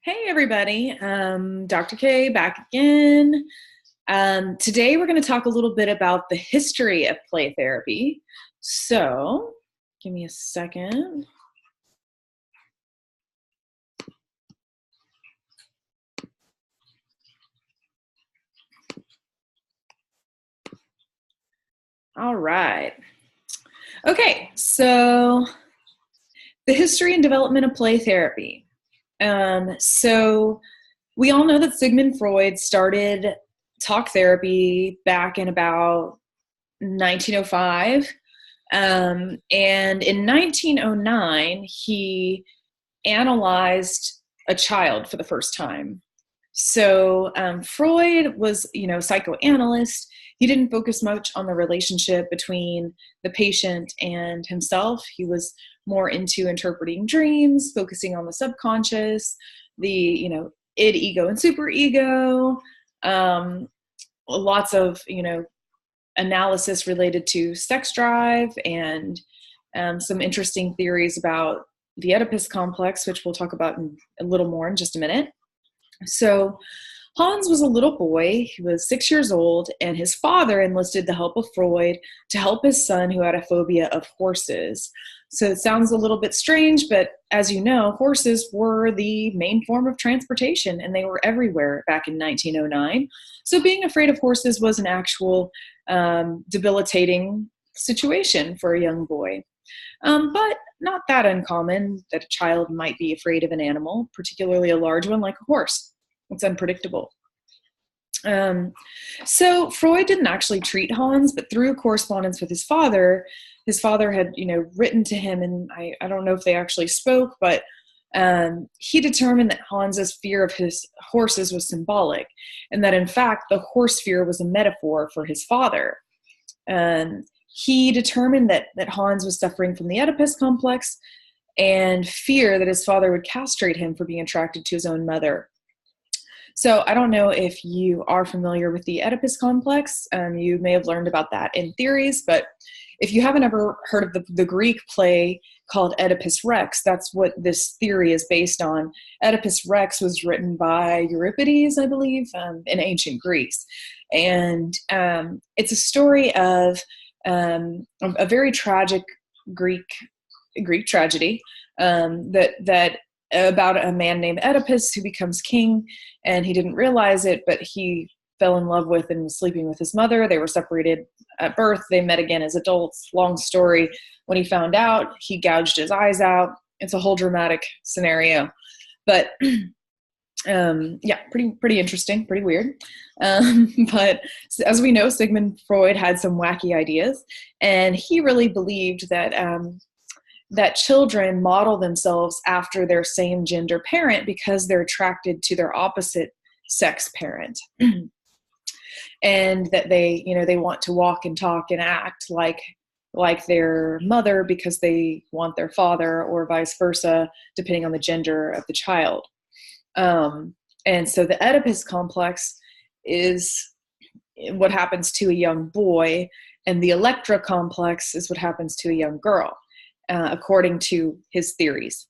Hey everybody, Dr. K back again. Today we're going to talk a little bit about the history of play therapy. So, give me a second. All right. Okay, so the history and development of play therapy. So we all know that Sigmund Freud started talk therapy back in about 1905. And in 1909, he analyzed a child for the first time. So Freud was, psychoanalyst. He didn't focus much on the relationship between the patient and himself. He was more into interpreting dreams, focusing on the subconscious, the, id, ego, and superego. Lots of, analysis related to sex drive and some interesting theories about the Oedipus complex, which we'll talk about a little more in just a minute. So Hans was a little boy. He was 6 years old, and his father enlisted the help of Freud to help his son who had a phobia of horses. So it sounds a little bit strange, but as you know, horses were the main form of transportation, and they were everywhere back in 1909. So being afraid of horses was an actual debilitating situation for a young boy. But not that uncommon that a child might be afraid of an animal, particularly a large one like a horse. It's unpredictable. So Freud didn't actually treat Hans, but through correspondence with his father had, written to him, and I don't know if they actually spoke, but he determined that Hans's fear of his horses was symbolic, and that in fact the horse fear was a metaphor for his father. He determined that Hans was suffering from the Oedipus complex and fear that his father would castrate him for being attracted to his own mother. So I don't know if you are familiar with the Oedipus complex. You may have learned about that in theories, but if you haven't ever heard of the Greek play called Oedipus Rex, that's what this theory is based on. Oedipus Rex was written by Euripides, I believe, in ancient Greece. And it's a story of a very tragic Greek tragedy that about a man named Oedipus who becomes king, and he didn't realize it, but he fell in love with and was sleeping with his mother. They were separated at birth. They met again as adults. Long story. When he found out, he gouged his eyes out. It's a whole dramatic scenario, but pretty interesting, pretty weird. But as we know, Sigmund Freud had some wacky ideas, and he really believed that that children model themselves after their same gender parent because they're attracted to their opposite sex parent. And that they want to walk and talk and act like their mother because they want their father, or vice versa, depending on the gender of the child. And so the Oedipus complex is what happens to a young boy, and the Electra complex is what happens to a young girl, according to his theories.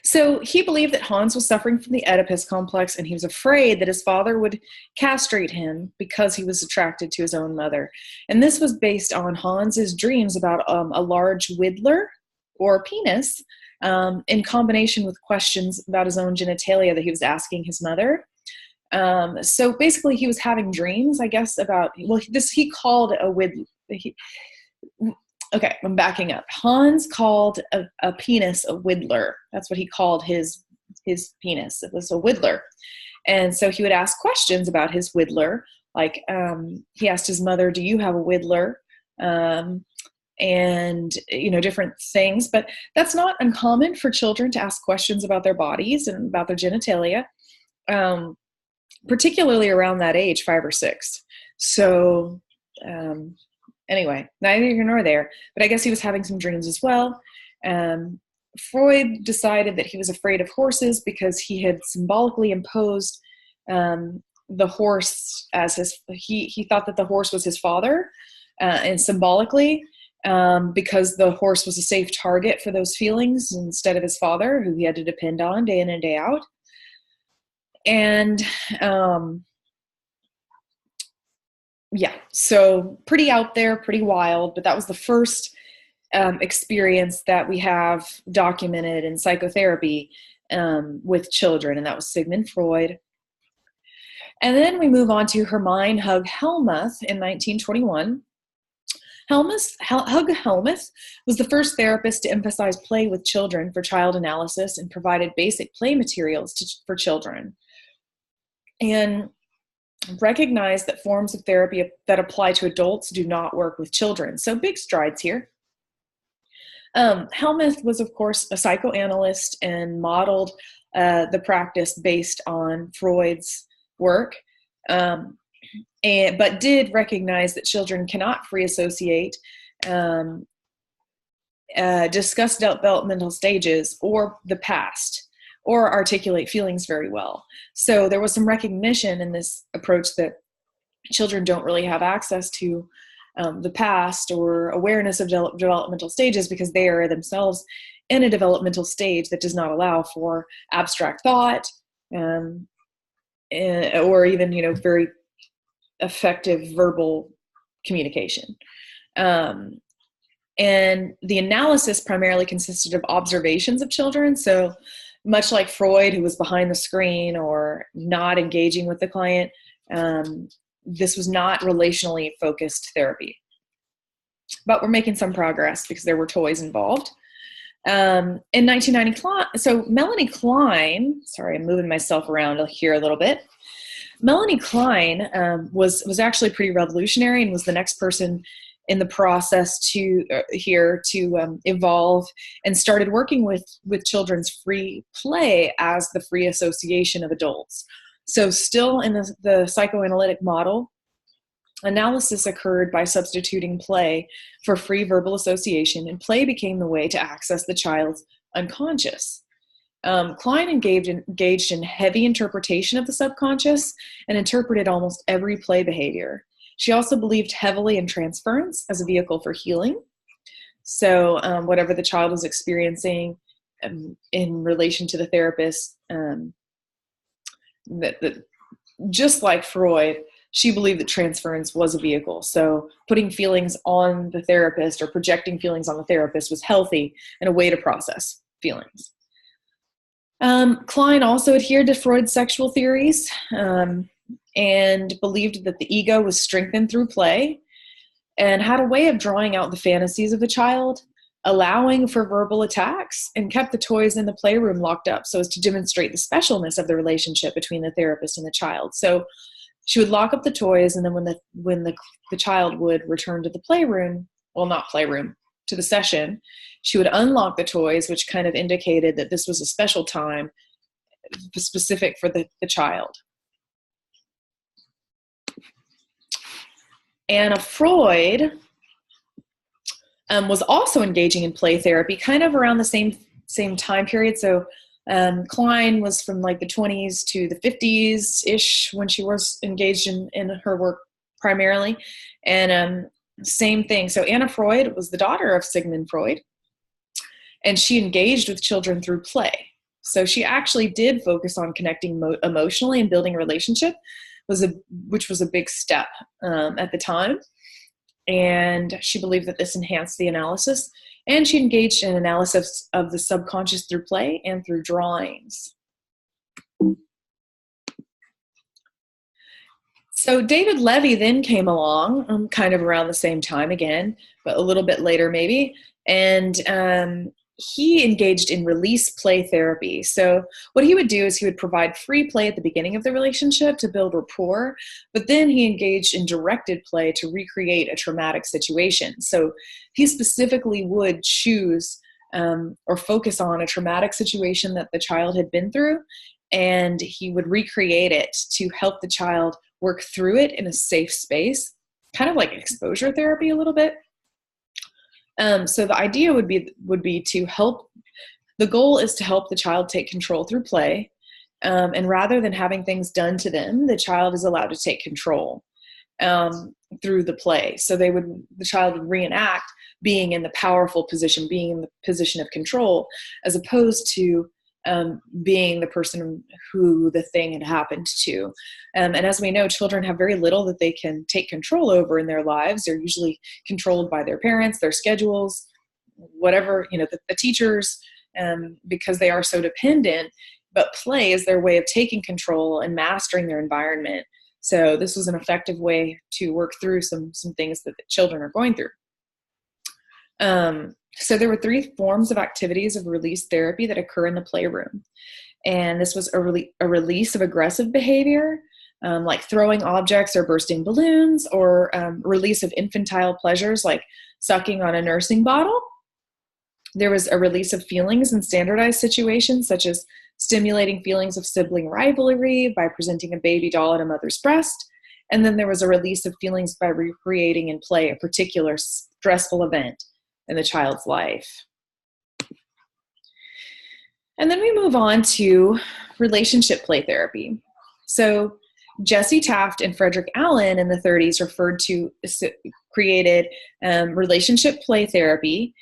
So he believed that Hans was suffering from the Oedipus complex, and he was afraid that his father would castrate him because he was attracted to his own mother. And this was based on Hans's dreams about a large whittler or penis, in combination with questions about his own genitalia that he was asking his mother. So basically he was having dreams, I guess, about, he called a whittler. Okay, I'm backing up. Hans called a penis a whittler. That's what he called his penis. It was a whittler. And so he would ask questions about his whittler. Like, he asked his mother, "Do you have a whittler?" And, different things. But that's not uncommon for children to ask questions about their bodies and about their genitalia, particularly around that age, 5 or 6. So, anyway, neither here nor there, but I guess he was having some dreams as well. Freud decided that he was afraid of horses because he had symbolically imposed the horse as he thought that the horse was his father, and symbolically, because the horse was a safe target for those feelings instead of his father, who he had to depend on day in and day out. And yeah, so pretty out there, pretty wild, but that was the first experience that we have documented in psychotherapy with children, and that was Sigmund Freud. And then we move on to Hermine Hug Hellmuth in 1921. Hug Hellmuth was the first therapist to emphasize play with children for child analysis and provided basic play materials for children, and recognized that forms of therapy that apply to adults do not work with children. So big strides here. Hellmuth was, of course, a psychoanalyst and modeled the practice based on Freud's work, but did recognize that children cannot free associate, discuss developmental stages or the past, or articulate feelings very well. So there was some recognition in this approach that children don't really have access to the past or awareness of developmental stages, because they are themselves in a developmental stage that does not allow for abstract thought, or even, very effective verbal communication. And the analysis primarily consisted of observations of children. So much like Freud, who was behind the screen or not engaging with the client, this was not relationally focused therapy. But we're making some progress because there were toys involved. In 1990, so Melanie Klein, sorry, I'm moving myself around here a little bit. Melanie Klein was actually pretty revolutionary and was the next person in the process to evolve, and started working with children's free play as the free association of adults. So still in the psychoanalytic model, analysis occurred by substituting play for free verbal association, and play became the way to access the child's unconscious. Klein engaged in heavy interpretation of the subconscious and interpreted almost every play behavior. She also believed heavily in transference as a vehicle for healing. So whatever the child was experiencing in relation to the therapist, just like Freud, she believed that transference was a vehicle. So putting feelings on the therapist or projecting feelings on the therapist was healthy and a way to process feelings. Klein also adhered to Freud's sexual theories and believed that the ego was strengthened through play, and had a way of drawing out the fantasies of the child, allowing for verbal attacks, and kept the toys in the playroom locked up so as to demonstrate the specialness of the relationship between the therapist and the child. So she would lock up the toys, and then when the child would return to the playroom, well, not playroom, to the session, she would unlock the toys, which kind of indicated that this was a special time specific for the child. Anna Freud was also engaging in play therapy kind of around the same time period. So Klein was from like the 20s to the 50s-ish when she was engaged in her work primarily. And same thing. So Anna Freud was the daughter of Sigmund Freud, and she engaged with children through play. So she actually did focus on connecting emotionally and building a relationship, which was a big step at the time. And she believed that this enhanced the analysis, and she engaged in analysis of the subconscious through play and through drawings. So David Levy then came along kind of around the same time again, but a little bit later maybe, and he engaged in release play therapy. So what he would do is he would provide free play at the beginning of the relationship to build rapport, but then he engaged in directed play to recreate a traumatic situation. So he specifically would choose or focus on a traumatic situation that the child had been through, and he would recreate it to help the child work through it in a safe space, kind of like exposure therapy a little bit. So the idea would be to help. The goal is to help the child take control through play, and rather than having things done to them, the child is allowed to take control. through the play. So the child would reenact being in the powerful position, being in the position of control, as opposed to being the person who the thing had happened to. And as we know, children have very little that they can take control over in their lives. They're usually controlled by their parents, their schedules, whatever, the teachers, because they are so dependent. But play is their way of taking control and mastering their environment. So this was an effective way to work through some things that the children are going through. So there were 3 forms of activities of release therapy that occur in the playroom. And this was a release of aggressive behavior, like throwing objects or bursting balloons, or release of infantile pleasures like sucking on a nursing bottle. There was a release of feelings in standardized situations, such as stimulating feelings of sibling rivalry by presenting a baby doll at a mother's breast. And then there was a release of feelings by recreating in play a particular stressful event in the child's life. And then we move on to relationship play therapy. So Jesse Taft and Frederick Allen in the 30s created relationship play therapy.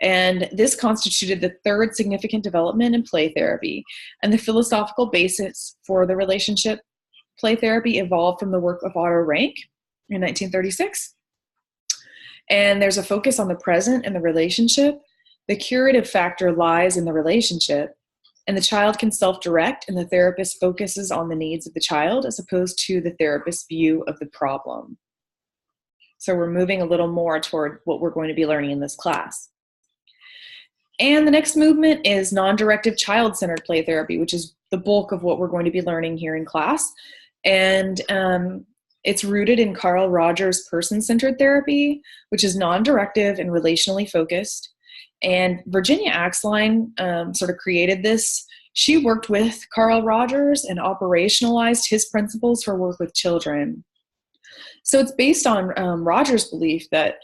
And this constituted the 3rd significant development in play therapy. And the philosophical basis for the relationship play therapy evolved from the work of Otto Rank in 1936. And there's a focus on the present and the relationship. The curative factor lies in the relationship, and the child can self-direct, and the therapist focuses on the needs of the child as opposed to the therapist's view of the problem. So we're moving a little more toward what we're going to be learning in this class. And the next movement is non-directive child-centered play therapy, which is the bulk of what we're going to be learning here in class. And it's rooted in Carl Rogers' person-centered therapy, which is non-directive and relationally focused. And Virginia Axline sort of created this. She worked with Carl Rogers and operationalized his principles for work with children. So it's based on Rogers' belief that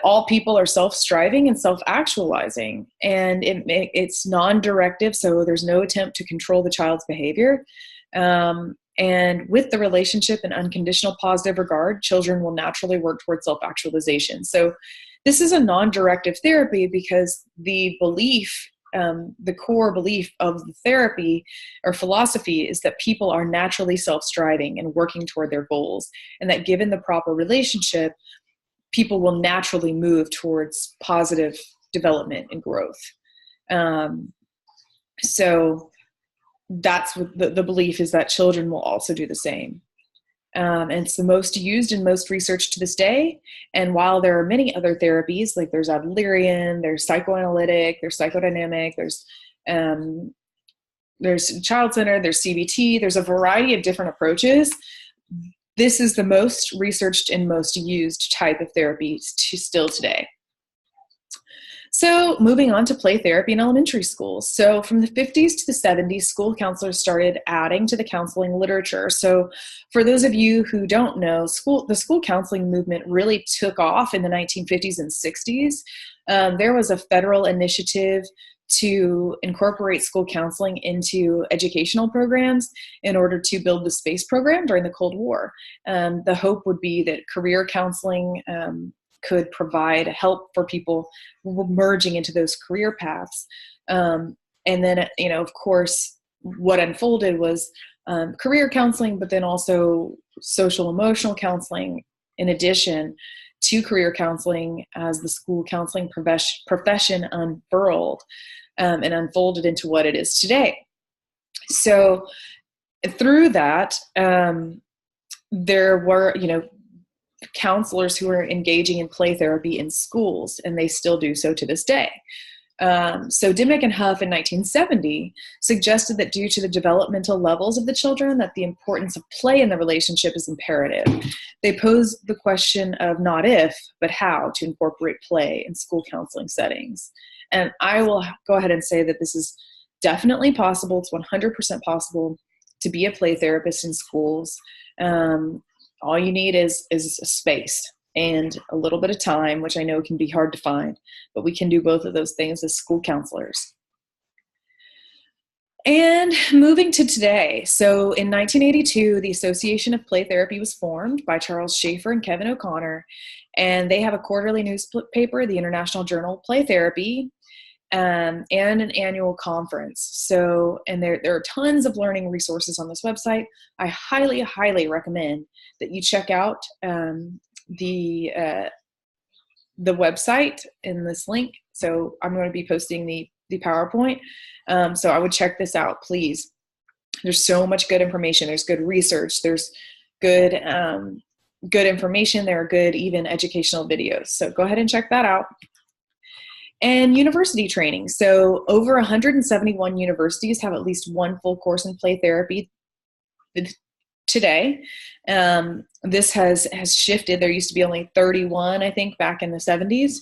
all people are self-striving and self-actualizing. And it's non-directive, so there's no attempt to control the child's behavior. And with the relationship and unconditional positive regard, children will naturally work towards self-actualization. So this is a non-directive therapy because the belief, the core belief of the therapy or philosophy is that people are naturally self-striving and working toward their goals, and that given the proper relationship, people will naturally move towards positive development and growth. So that's what the belief is, that children will also do the same. And it's the most used and most researched to this day. And while there are many other therapies, like there's Adlerian, there's psychoanalytic, there's psychodynamic, there's child-centered, there's CBT, there's a variety of different approaches. This is the most researched and most used type of therapy still today. So moving on to play therapy in elementary schools. So from the 50s to the 70s, school counselors started adding to the counseling literature. So for those of you who don't know, the school counseling movement really took off in the 1950s and 60s. There was a federal initiative to incorporate school counseling into educational programs in order to build the space program during the Cold War. The hope would be that career counseling could provide help for people merging into those career paths. And then, of course, what unfolded was career counseling, but then also social emotional counseling in addition to career counseling as the school counseling profession unfurled and unfolded into what it is today. So through that, there were, counselors who are engaging in play therapy in schools, and they still do so to this day. So Dimmick and Huff in 1970 suggested that due to the developmental levels of the children, that the importance of play in the relationship is imperative. They posed the question of not if, but how to incorporate play in school counseling settings. And I will go ahead and say that this is definitely possible. It's 100% possible to be a play therapist in schools. All you need is a space and a little bit of time, which I know can be hard to find, but we can do both of those things as school counselors. And moving to today. So in 1982, the Association of Play Therapy was formed by Charles Schaefer and Kevin O'Connor. And they have a quarterly newspaper, the International Journal of Play Therapy, and an annual conference. So, and there are tons of learning resources on this website. I highly, highly recommend that you check out the website in this link. So I'm going to be posting the PowerPoint. So I would check this out, please. There's so much good information. There's good research. There's good information. There are good, even educational videos. So go ahead and check that out. And university training. So over 171 universities have at least one full course in play therapy today. This has shifted. There used to be only 31, I think, back in the 70s.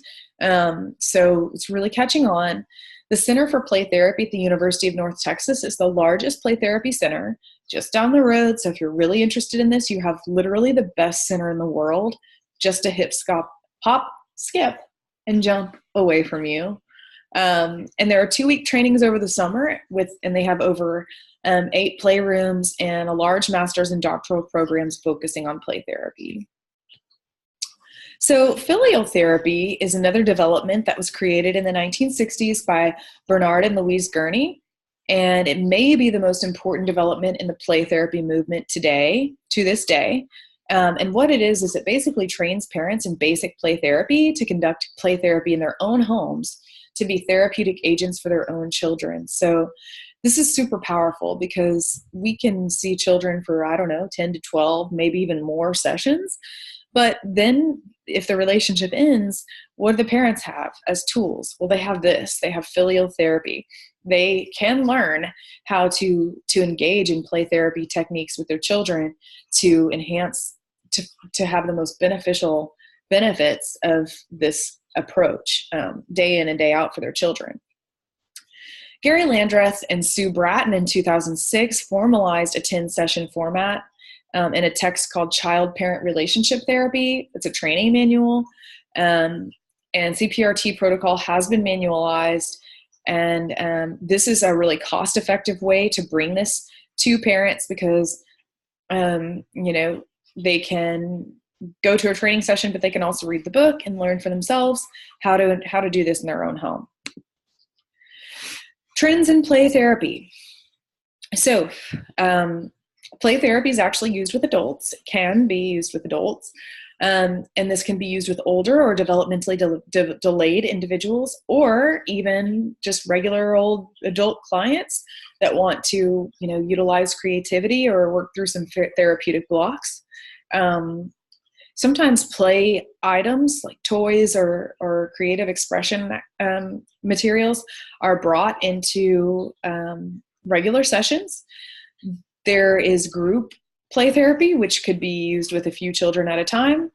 So it's really catching on. The Center for Play Therapy at the University of North Texas is the largest play therapy center just down the road. So if you're really interested in this, you have literally the best center in the world, just a hop, skip, and jump away from you. And there are 2-week trainings over the summer and they have over 8 playrooms and a large master's and doctoral programs focusing on play therapy. So Filio Therapy is another development that was created in the 1960s by Bernard and Louise Gurney. And it may be the most important development in the play therapy movement to this day. And what it is it basically trains parents in basic play therapy to conduct play therapy in their own homes to be therapeutic agents for their own children. So this is super powerful because we can see children for, 10 to 12, maybe even more sessions. But then if the relationship ends, what do the parents have as tools? Well, they have this. They have Filio Therapy. They can learn how to engage in play therapy techniques with their children to enhance, to have the most beneficial benefits of this approach day in and day out for their children. Gary Landreth and Sue Bratton in 2006 formalized a 10-session format in a text called Child-Parent Relationship Therapy. It's a training manual, and CPRT protocol has been manualized. And this is a really cost-effective way to bring this to parents because, they can go to a training session, but they can also read the book and learn for themselves how to do this in their own home. Trends in play therapy. So play therapy is actually used with adults. It can be used with adults. And this can be used with older or developmentally delayed individuals, or even just regular old adult clients that want to, utilize creativity or work through some therapeutic blocks. Sometimes play items like toys or creative expression materials are brought into regular sessions. There is group play therapy, which could be used with a few children at a time.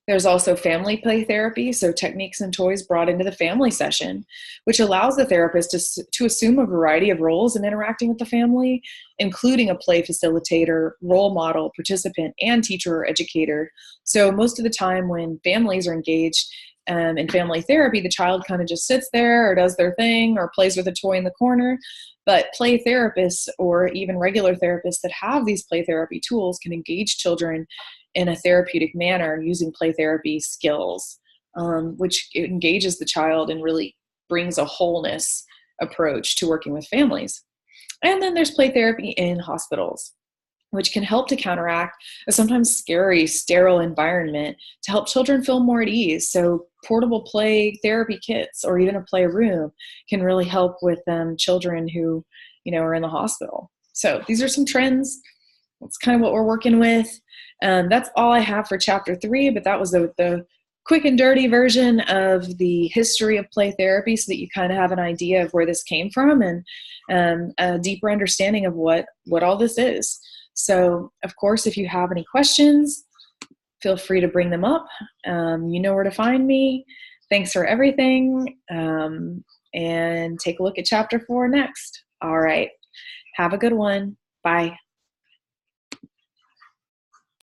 There's also family play therapy, so techniques and toys brought into the family session, which allows the therapist to assume a variety of roles in interacting with the family, including a play facilitator, role model, participant, and teacher or educator. So most of the time when families are engaged in family therapy, the child kind of just sits there or does their thing or plays with a toy in the corner. But play therapists or even regular therapists that have these play therapy tools can engage children in a therapeutic manner using play therapy skills, which engages the child and really brings a wholeness approach to working with families. And then there's play therapy in hospitals, which can help to counteract a sometimes scary, sterile environment to help children feel more at ease. So portable play therapy kits or even a play room can really help with children who, are in the hospital. So these are some trends. That's kind of what we're working with. That's all I have for chapter 3, but that was the quick and dirty version of the history of play therapy so that you kind of have an idea of where this came from and a deeper understanding of what all this is. So, of course, if you have any questions, feel free to bring them up. You know where to find me. Thanks for everything. And take a look at chapter 4 next. All right. Have a good one. Bye.